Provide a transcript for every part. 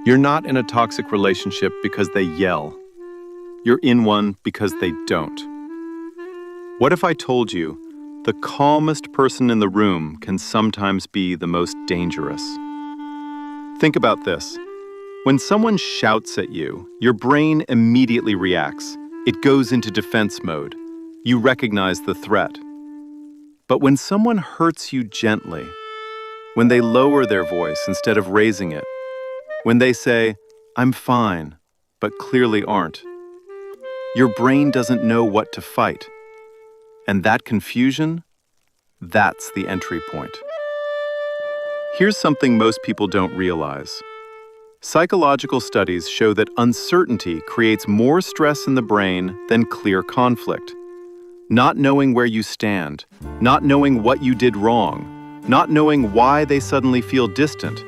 You're not in a toxic relationship because they yell. You're in one because they don't. What if I told you the calmest person in the room can sometimes be the most dangerous? Think about this. When someone shouts at you, your brain immediately reacts. It goes into defense mode. You recognize the threat. But when someone hurts you gently, when they lower their voice instead of raising it, when they say, "I'm fine," but clearly aren't, your brain doesn't know what to fight. And that confusion, that's the entry point. Here's something most people don't realize. Psychological studies show that uncertainty creates more stress in the brain than clear conflict. Not knowing where you stand, not knowing what you did wrong, not knowing why they suddenly feel distant,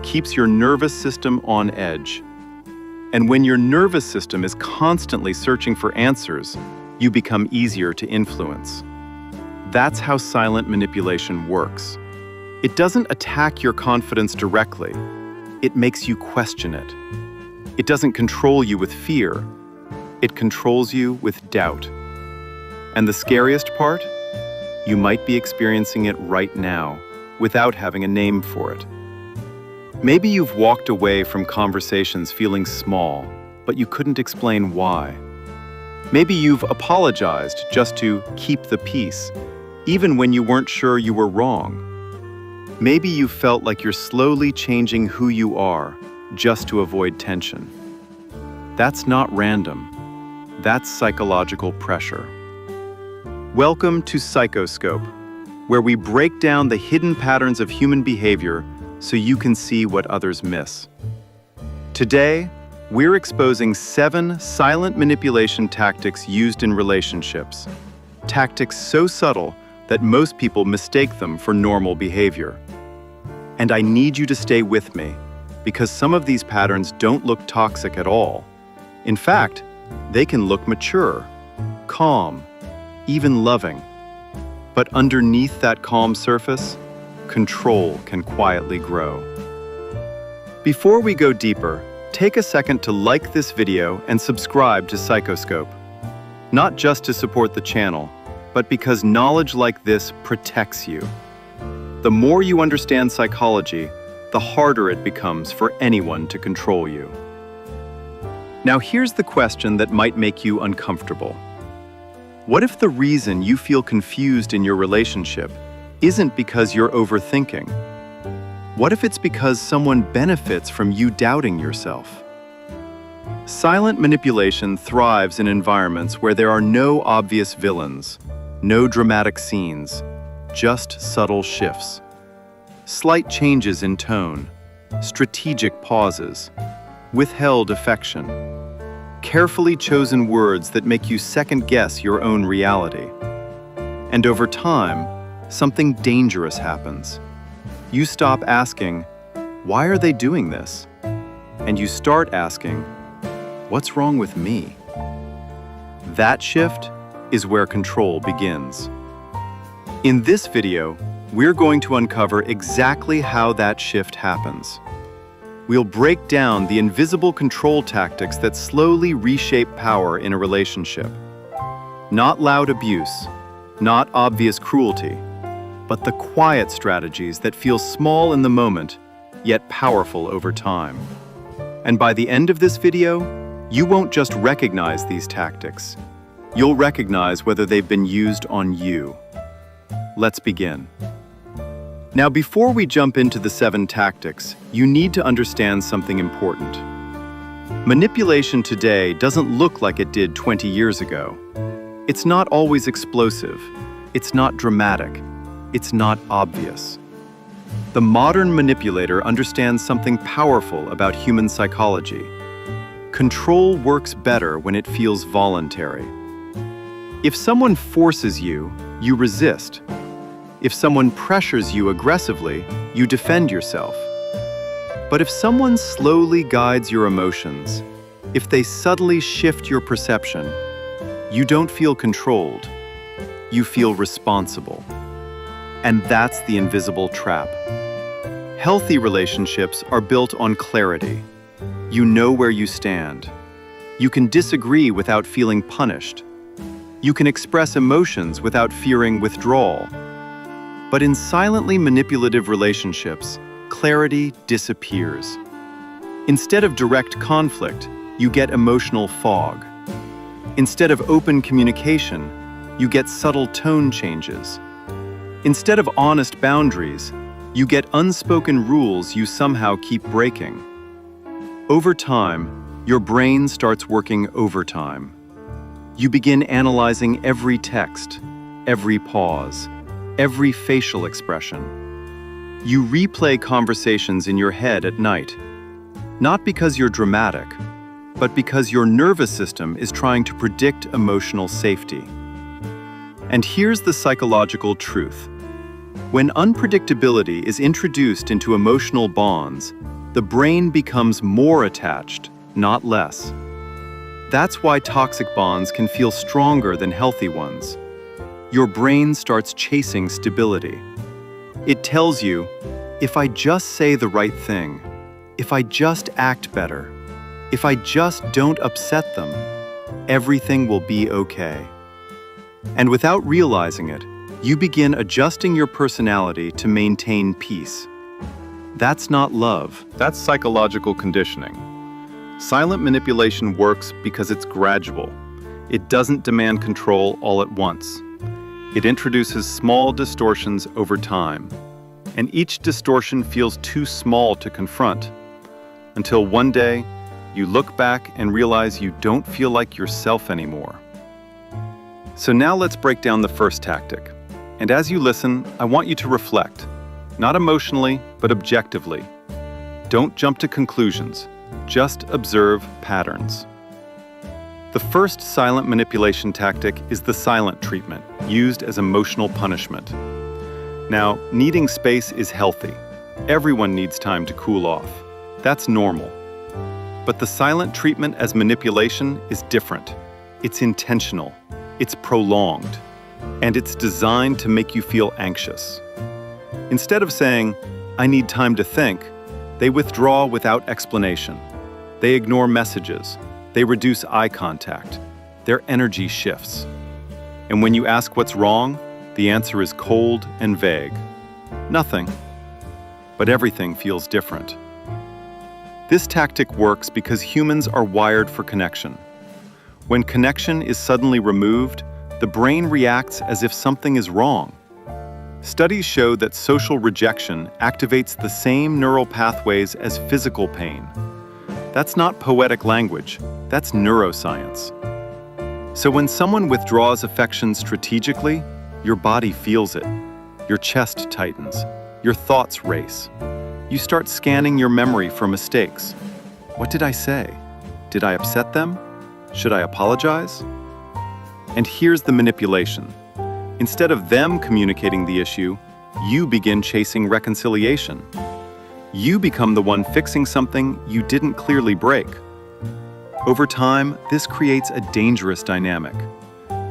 keeps your nervous system on edge. And when your nervous system is constantly searching for answers, you become easier to influence. That's how silent manipulation works. It doesn't attack your confidence directly. It makes you question it. It doesn't control you with fear. It controls you with doubt. And the scariest part? You might be experiencing it right now, without having a name for it. Maybe you've walked away from conversations feeling small, but you couldn't explain why. Maybe you've apologized just to keep the peace, even when you weren't sure you were wrong. Maybe you felt like you're slowly changing who you are, just to avoid tension. That's not random. That's psychological pressure. Welcome to PsychoScope, where we break down the hidden patterns of human behavior so you can see what others miss. Today, we're exposing 7 silent manipulation tactics used in relationships. Tactics so subtle that most people mistake them for normal behavior. And I need you to stay with me, because some of these patterns don't look toxic at all. In fact, they can look mature, calm, even loving. But underneath that calm surface, control can quietly grow. Before we go deeper, take a second to like this video and subscribe to PsychoScope. Not just to support the channel, but because knowledge like this protects you. The more you understand psychology, the harder it becomes for anyone to control you. Now here's the question that might make you uncomfortable. What if the reason you feel confused in your relationship isn't because you're overthinking? What if it's because someone benefits from you doubting yourself? Silent manipulation thrives in environments where there are no obvious villains, no dramatic scenes, just subtle shifts. Slight changes in tone, strategic pauses, withheld affection, carefully chosen words that make you second-guess your own reality. And over time, something dangerous happens. You stop asking, "Why are they doing this?" And you start asking, "What's wrong with me?" That shift is where control begins. In this video, we're going to uncover exactly how that shift happens. We'll break down the invisible control tactics that slowly reshape power in a relationship. Not loud abuse, not obvious cruelty, but the quiet strategies that feel small in the moment, yet powerful over time. And by the end of this video, you won't just recognize these tactics. You'll recognize whether they've been used on you. Let's begin. Now, before we jump into the 7 tactics, you need to understand something important. Manipulation today doesn't look like it did 20 years ago. It's not always explosive. It's not dramatic. It's not obvious. The modern manipulator understands something powerful about human psychology. Control works better when it feels voluntary. If someone forces you, you resist. If someone pressures you aggressively, you defend yourself. But if someone slowly guides your emotions, if they subtly shift your perception, you don't feel controlled. You feel responsible. And that's the invisible trap. Healthy relationships are built on clarity. You know where you stand. You can disagree without feeling punished. You can express emotions without fearing withdrawal. But in silently manipulative relationships, clarity disappears. Instead of direct conflict, you get emotional fog. Instead of open communication, you get subtle tone changes. Instead of honest boundaries, you get unspoken rules you somehow keep breaking. Over time, your brain starts working overtime. You begin analyzing every text, every pause, every facial expression. You replay conversations in your head at night, not because you're dramatic, but because your nervous system is trying to predict emotional safety. And here's the psychological truth. When unpredictability is introduced into emotional bonds, the brain becomes more attached, not less. That's why toxic bonds can feel stronger than healthy ones. Your brain starts chasing stability. It tells you, if I just say the right thing, if I just act better, if I just don't upset them, everything will be okay. And without realizing it, you begin adjusting your personality to maintain peace. That's not love. That's psychological conditioning. Silent manipulation works because it's gradual. It doesn't demand control all at once. It introduces small distortions over time, and each distortion feels too small to confront, until one day, you look back and realize you don't feel like yourself anymore. So now let's break down the first tactic. And as you listen, I want you to reflect, not emotionally, but objectively. Don't jump to conclusions, just observe patterns. The first silent manipulation tactic is the silent treatment, used as emotional punishment. Now, needing space is healthy. Everyone needs time to cool off. That's normal. But the silent treatment as manipulation is different. It's intentional, it's prolonged, and it's designed to make you feel anxious. Instead of saying, "I need time to think," they withdraw without explanation. They ignore messages. They reduce eye contact. Their energy shifts. And when you ask what's wrong, the answer is cold and vague. Nothing. But everything feels different. This tactic works because humans are wired for connection. When connection is suddenly removed, the brain reacts as if something is wrong. Studies show that social rejection activates the same neural pathways as physical pain. That's not poetic language, that's neuroscience. So when someone withdraws affection strategically, your body feels it. Your chest tightens, your thoughts race. You start scanning your memory for mistakes. What did I say? Did I upset them? Should I apologize? And here's the manipulation. Instead of them communicating the issue, you begin chasing reconciliation. You become the one fixing something you didn't clearly break. Over time, this creates a dangerous dynamic.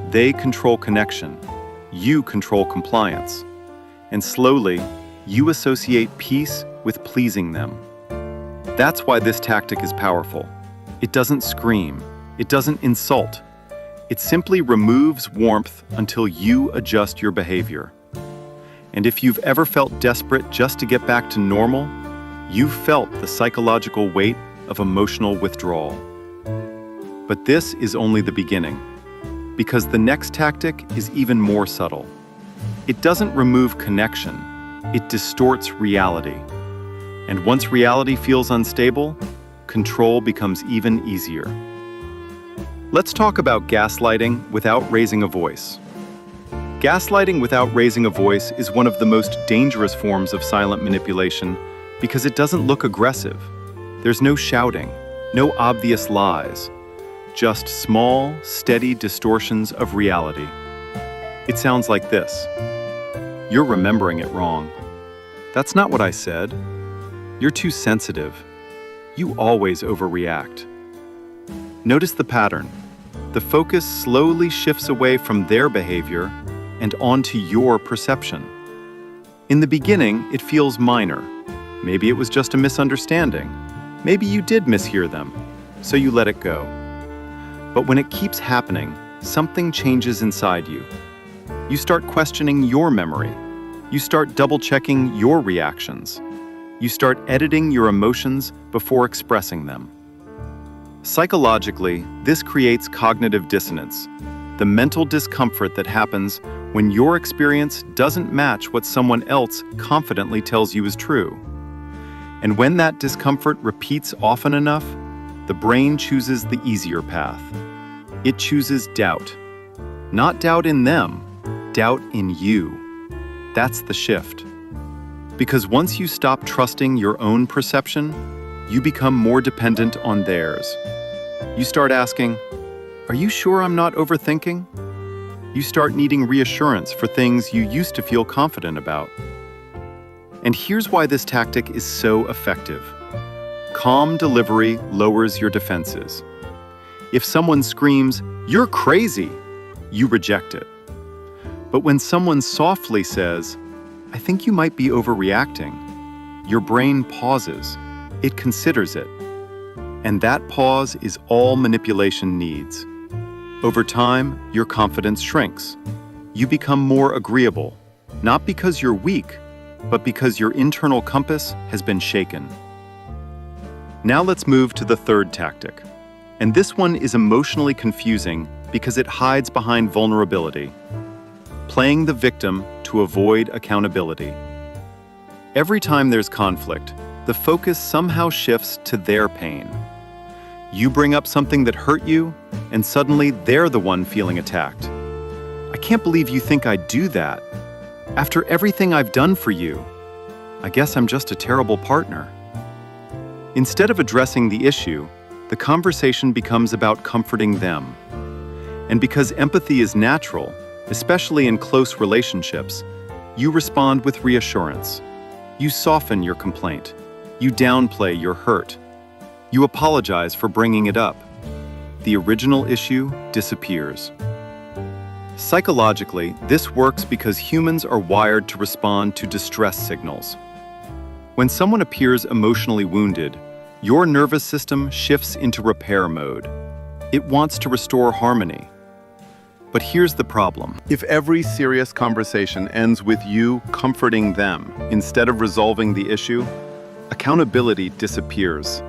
They control connection. You control compliance. And slowly, you associate peace with pleasing them. That's why this tactic is powerful. It doesn't scream. It doesn't insult. It simply removes warmth until you adjust your behavior. And if you've ever felt desperate just to get back to normal, you've felt the psychological weight of emotional withdrawal. But this is only the beginning, because the next tactic is even more subtle. It doesn't remove connection, it distorts reality. And once reality feels unstable, control becomes even easier. Let's talk about gaslighting without raising a voice. Gaslighting without raising a voice is one of the most dangerous forms of silent manipulation because it doesn't look aggressive. There's no shouting, no obvious lies, just small, steady distortions of reality. It sounds like this. You're remembering it wrong. That's not what I said. You're too sensitive. You always overreact. Notice the pattern. The focus slowly shifts away from their behavior and onto your perception. In the beginning, it feels minor. Maybe it was just a misunderstanding. Maybe you did mishear them, so you let it go. But when it keeps happening, something changes inside you. You start questioning your memory. You start double-checking your reactions. You start editing your emotions before expressing them. Psychologically, this creates cognitive dissonance, the mental discomfort that happens when your experience doesn't match what someone else confidently tells you is true. And when that discomfort repeats often enough, the brain chooses the easier path. It chooses doubt. Not doubt in them, doubt in you. That's the shift. Because once you stop trusting your own perception, you become more dependent on theirs. You start asking, "Are you sure I'm not overthinking?" You start needing reassurance for things you used to feel confident about. And here's why this tactic is so effective. Calm delivery lowers your defenses. If someone screams, "You're crazy," you reject it. But when someone softly says, "I think you might be overreacting," your brain pauses. It considers it. And that pause is all manipulation needs. Over time, your confidence shrinks. You become more agreeable, not because you're weak, but because your internal compass has been shaken. Now let's move to the third tactic. And this one is emotionally confusing because it hides behind vulnerability. Playing the victim to avoid accountability. Every time there's conflict, the focus somehow shifts to their pain. You bring up something that hurt you, and suddenly they're the one feeling attacked. "I can't believe you think I'd do that. After everything I've done for you, I guess I'm just a terrible partner." Instead of addressing the issue, the conversation becomes about comforting them. And because empathy is natural, especially in close relationships, you respond with reassurance. You soften your complaint. You downplay your hurt. You apologize for bringing it up. The original issue disappears. Psychologically, this works because humans are wired to respond to distress signals. When someone appears emotionally wounded, your nervous system shifts into repair mode. It wants to restore harmony. But here's the problem. If every serious conversation ends with you comforting them instead of resolving the issue, accountability disappears.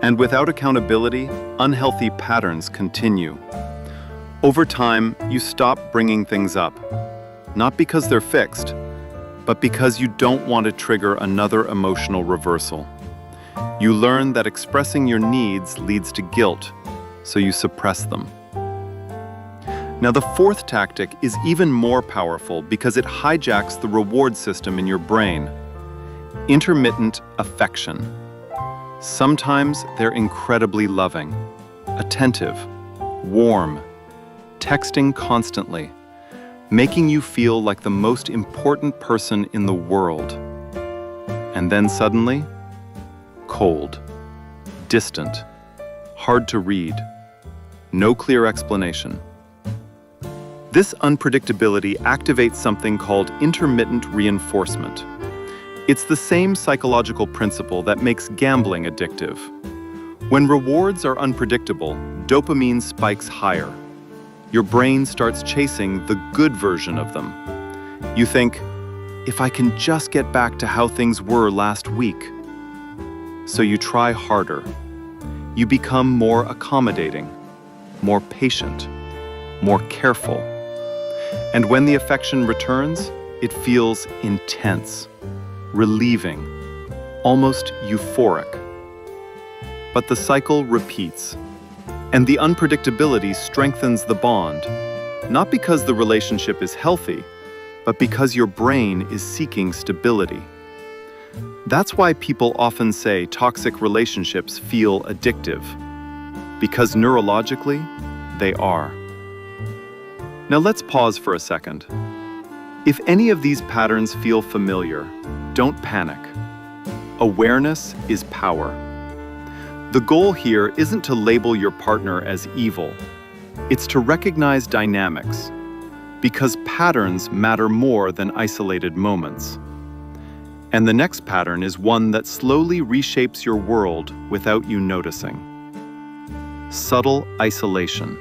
And without accountability, unhealthy patterns continue. Over time, you stop bringing things up, not because they're fixed, but because you don't want to trigger another emotional reversal. You learn that expressing your needs leads to guilt, so you suppress them. Now, the fourth tactic is even more powerful because it hijacks the reward system in your brain. Intermittent affection. Sometimes they're incredibly loving, attentive, warm, texting constantly, making you feel like the most important person in the world. And then suddenly, cold, distant, hard to read, no clear explanation. This unpredictability activates something called intermittent reinforcement. It's the same psychological principle that makes gambling addictive. When rewards are unpredictable, dopamine spikes higher. Your brain starts chasing the good version of them. You think, "If I can just get back to how things were last week." So you try harder. You become more accommodating, more patient, more careful. And when the affection returns, it feels intense, relieving, almost euphoric. But the cycle repeats, and the unpredictability strengthens the bond, not because the relationship is healthy, but because your brain is seeking stability. That's why people often say toxic relationships feel addictive, because neurologically, they are. Now let's pause for a second. If any of these patterns feel familiar, don't panic. Awareness is power. The goal here isn't to label your partner as evil. It's to recognize dynamics, because patterns matter more than isolated moments. And the next pattern is one that slowly reshapes your world without you noticing. Subtle isolation.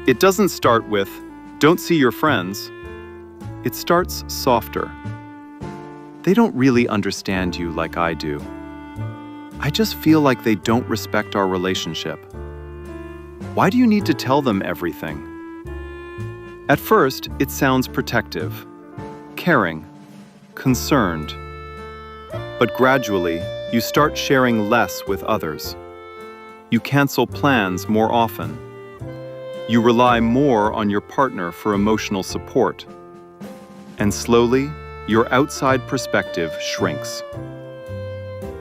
It doesn't start with, "Don't see your friends." It starts softer. "They don't really understand you like I do. I just feel like they don't respect our relationship. Why do you need to tell them everything?" At first, it sounds protective, caring, concerned. But gradually, you start sharing less with others. You cancel plans more often. You rely more on your partner for emotional support. And slowly, your outside perspective shrinks.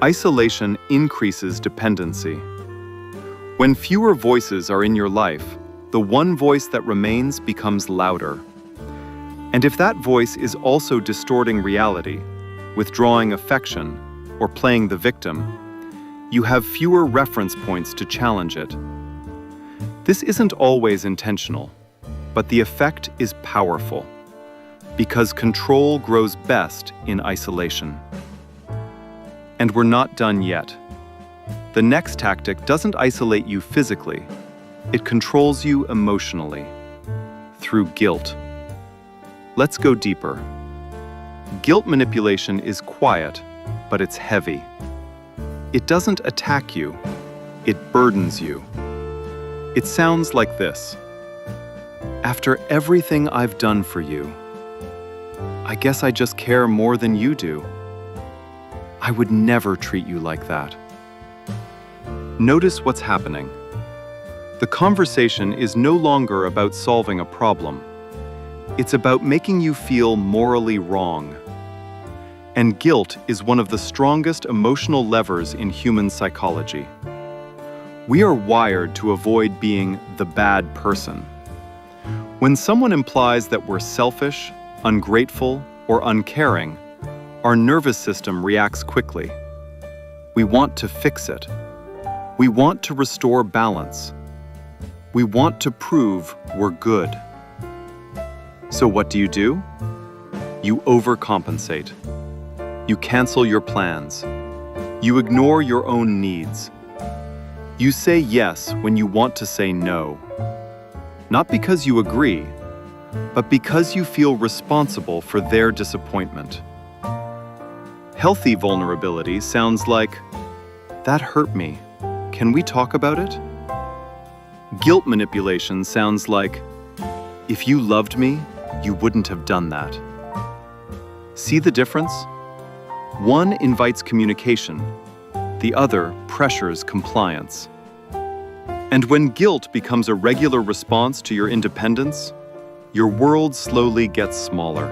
Isolation increases dependency. When fewer voices are in your life, the one voice that remains becomes louder. And if that voice is also distorting reality, withdrawing affection, or playing the victim, you have fewer reference points to challenge it. This isn't always intentional, but the effect is powerful, because control grows best in isolation. And we're not done yet. The next tactic doesn't isolate you physically, it controls you emotionally, through guilt. Let's go deeper. Guilt manipulation is quiet, but it's heavy. It doesn't attack you, it burdens you. It sounds like this. "After everything I've done for you, I guess I just care more than you do. I would never treat you like that." Notice what's happening. The conversation is no longer about solving a problem. It's about making you feel morally wrong. And guilt is one of the strongest emotional levers in human psychology. We are wired to avoid being the bad person. When someone implies that we're selfish, ungrateful, or uncaring, our nervous system reacts quickly. We want to fix it. We want to restore balance. We want to prove we're good. So what do? You overcompensate. You cancel your plans. You ignore your own needs. You say yes when you want to say no. Not because you agree, but because you feel responsible for their disappointment. Healthy vulnerability sounds like, "That hurt me. Can we talk about it?" Guilt manipulation sounds like, "If you loved me, you wouldn't have done that." See the difference? One invites communication, the other pressures compliance. And when guilt becomes a regular response to your independence, your world slowly gets smaller.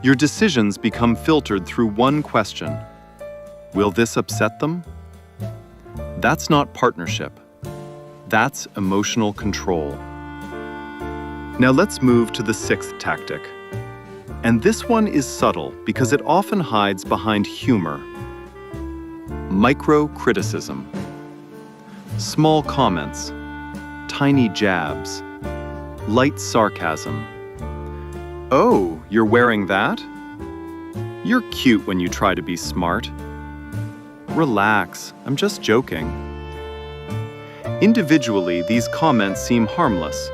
Your decisions become filtered through one question: will this upset them? That's not partnership. That's emotional control. Now let's move to the sixth tactic. And this one is subtle because it often hides behind humor. Micro-criticism. Small comments, tiny jabs, light sarcasm. "Oh, you're wearing that? You're cute when you try to be smart. Relax, I'm just joking." Individually, these comments seem harmless,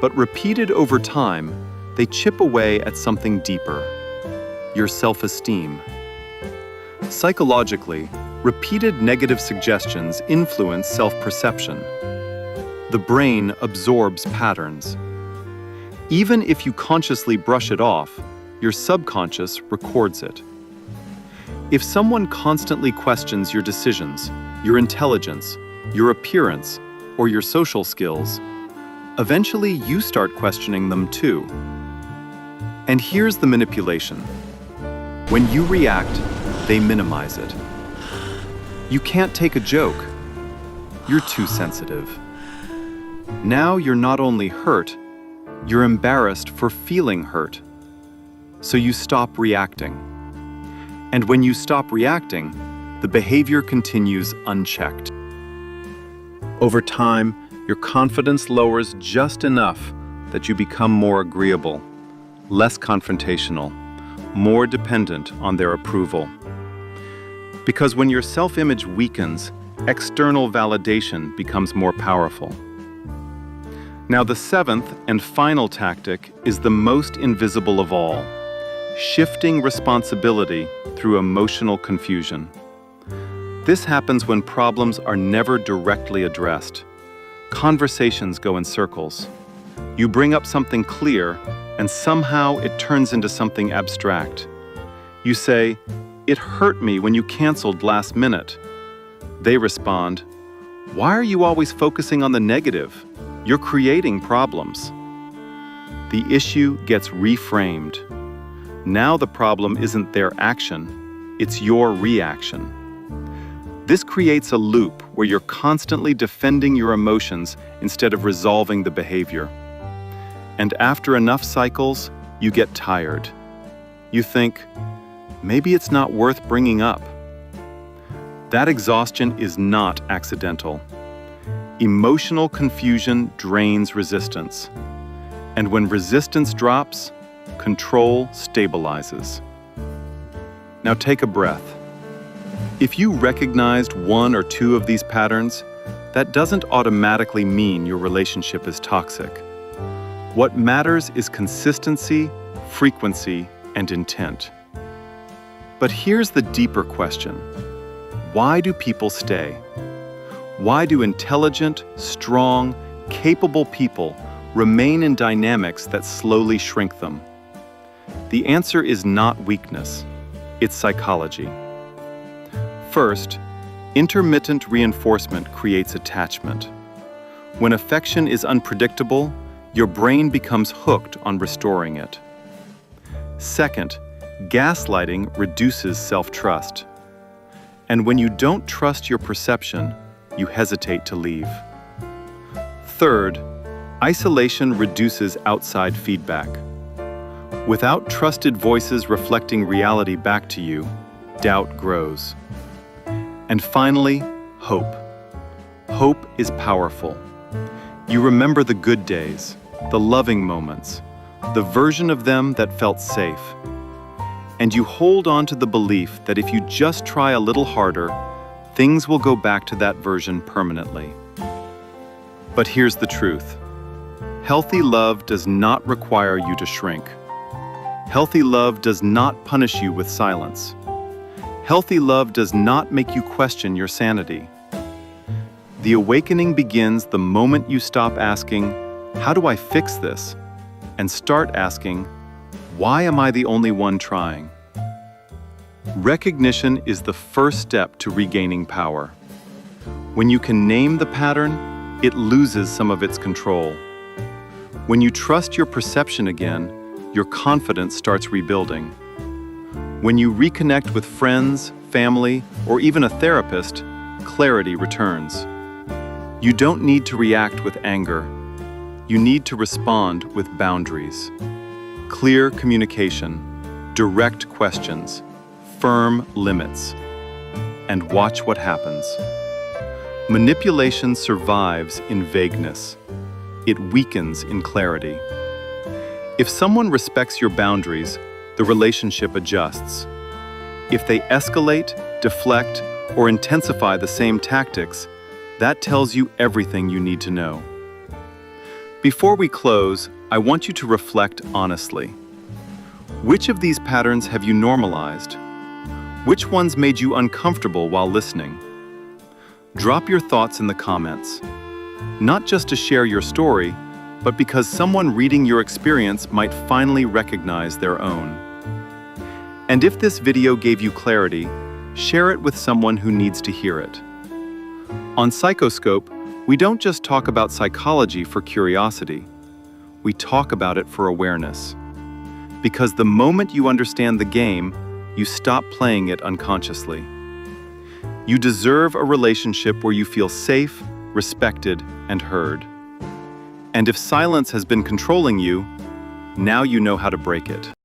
but repeated over time, they chip away at something deeper: your self-esteem. Psychologically, repeated negative suggestions influence self-perception. The brain absorbs patterns. Even if you consciously brush it off, your subconscious records it. If someone constantly questions your decisions, your intelligence, your appearance, or your social skills, eventually you start questioning them too. And here's the manipulation. When you react, they minimize it. You can't take a joke. You're too sensitive. Now you're not only hurt, you're embarrassed for feeling hurt. So you stop reacting. And when you stop reacting, the behavior continues unchecked. Over time, your confidence lowers just enough that you become more agreeable, less confrontational, more dependent on their approval. Because when your self-image weakens, external validation becomes more powerful. Now, the seventh and final tactic is the most invisible of all: shifting responsibility through emotional confusion. This happens when problems are never directly addressed. Conversations go in circles. You bring up something clear, and somehow it turns into something abstract. You say, "It hurt me when you canceled last minute." They respond, "Why are you always focusing on the negative? You're creating problems." The issue gets reframed. Now the problem isn't their action, it's your reaction. This creates a loop where you're constantly defending your emotions instead of resolving the behavior. And after enough cycles, you get tired. You think, maybe it's not worth bringing up. That exhaustion is not accidental. Emotional confusion drains resistance. And when resistance drops, control stabilizes. Now take a breath. If you recognized one or two of these patterns, that doesn't automatically mean your relationship is toxic. What matters is consistency, frequency, and intent. But here's the deeper question. Why do people stay? Why do intelligent, strong, capable people remain in dynamics that slowly shrink them? The answer is not weakness, it's psychology. First, intermittent reinforcement creates attachment. When affection is unpredictable, your brain becomes hooked on restoring it. Second, gaslighting reduces self-trust. And when you don't trust your perception, you hesitate to leave. Third, isolation reduces outside feedback. Without trusted voices reflecting reality back to you, doubt grows. And finally, hope. Hope is powerful. You remember the good days, the loving moments, the version of them that felt safe. And you hold on to the belief that if you just try a little harder, things will go back to that version permanently. But here's the truth. Healthy love does not require you to shrink. Healthy love does not punish you with silence. Healthy love does not make you question your sanity. The awakening begins the moment you stop asking, "How do I fix this?" and start asking, "Why am I the only one trying?" Recognition is the first step to regaining power. When you can name the pattern, it loses some of its control. When you trust your perception again, your confidence starts rebuilding. When you reconnect with friends, family, or even a therapist, clarity returns. You don't need to react with anger. You need to respond with boundaries. Clear communication, direct questions, firm limits. And watch what happens. Manipulation survives in vagueness. It weakens in clarity. If someone respects your boundaries, the relationship adjusts. If they escalate, deflect, or intensify the same tactics, that tells you everything you need to know. Before we close, I want you to reflect honestly. Which of these patterns have you normalized? Which ones made you uncomfortable while listening? Drop your thoughts in the comments. Not just to share your story, but because someone reading your experience might finally recognize their own. And if this video gave you clarity, share it with someone who needs to hear it. On PsychoScope, we don't just talk about psychology for curiosity. We talk about it for awareness. Because the moment you understand the game, you stop playing it unconsciously. You deserve a relationship where you feel safe, respected, and heard. And if silence has been controlling you, now you know how to break it.